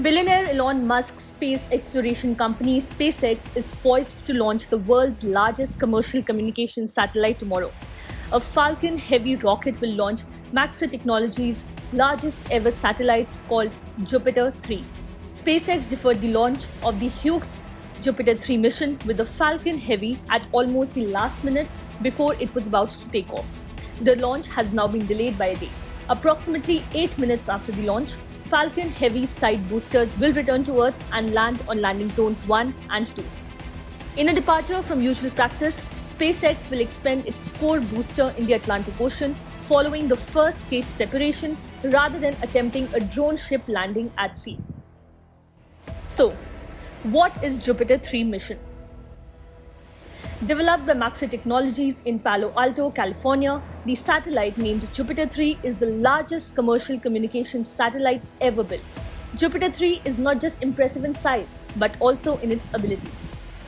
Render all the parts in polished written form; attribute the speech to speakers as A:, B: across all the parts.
A: Billionaire Elon Musk's space exploration company SpaceX is poised to launch the world's largest commercial communications satellite tomorrow. A Falcon Heavy rocket will launch Maxar Technologies' largest ever satellite called Jupiter 3. SpaceX deferred the launch of the Hughes Jupiter 3 mission with the Falcon Heavy at almost the last minute before it was about to take off. The launch has now been delayed by a day. Approximately 8 minutes after the launch, Falcon Heavy side boosters will return to Earth and land on landing zones 1 and 2. In a departure from usual practice, SpaceX will expend its core booster in the Atlantic Ocean following the first stage separation rather than attempting a drone ship landing at sea. So, what is Jupiter 3 mission? Developed by Maxar Technologies in Palo Alto, California, the satellite named Jupiter 3 is the largest commercial communications satellite ever built. Jupiter 3 is not just impressive in size, but also in its abilities.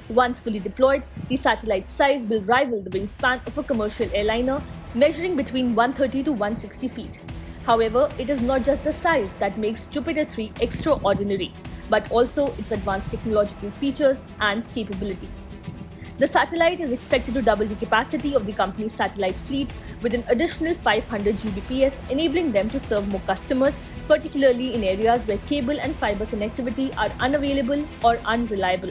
A: Once fully deployed, the satellite's size will rival the wingspan of a commercial airliner, measuring between 130 to 160 feet. However, it is not just the size that makes Jupiter 3 extraordinary, but also its advanced technological features and capabilities. The satellite is expected to double the capacity of the company's satellite fleet with an additional 500 Gbps, enabling them to serve more customers, particularly in areas where cable and fiber connectivity are unavailable or unreliable.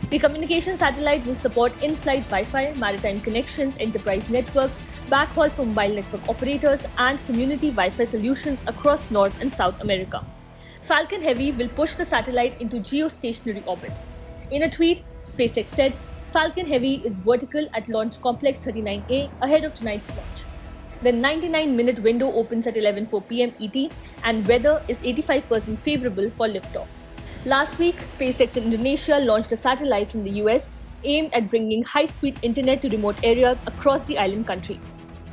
A: The communication satellite will support in-flight Wi-Fi, maritime connections, enterprise networks, backhaul for mobile network operators, and community Wi-Fi solutions across North and South America. Falcon Heavy will push the satellite into geostationary orbit. In a tweet, SpaceX said, Falcon Heavy is vertical at Launch Complex 39A ahead of tonight's launch. The 99-minute window opens at 11:04 p.m. ET and weather is 85% favorable for liftoff. Last week, SpaceX in Indonesia launched a satellite from the US aimed at bringing high-speed internet to remote areas across the island country.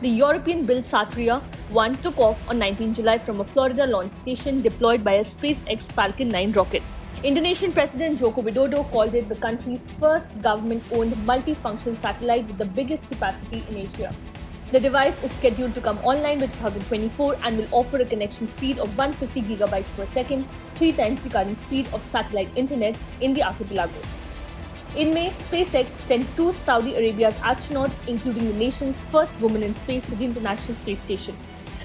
A: The European-built Satria-1 took off on 19 July from a Florida launch station deployed by a SpaceX Falcon 9 rocket. Indonesian President Joko Widodo called it the country's first government-owned multifunction satellite with the biggest capacity in Asia. The device is scheduled to come online by 2024 and will offer a connection speed of 150 gigabytes per second, 3 times the current speed of satellite internet in the archipelago. In May, SpaceX sent 2 Saudi Arabia's astronauts, including the nation's first woman in space, to the International Space Station.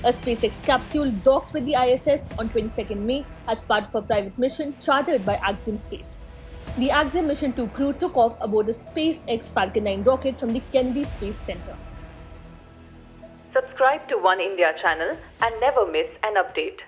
A: A SpaceX capsule docked with the ISS on 22nd May as part of a private mission chartered by Axiom Space. The Axiom Mission 2 crew took off aboard a SpaceX Falcon 9 rocket from the Kennedy Space Center.
B: Subscribe to One India channel and never miss an update.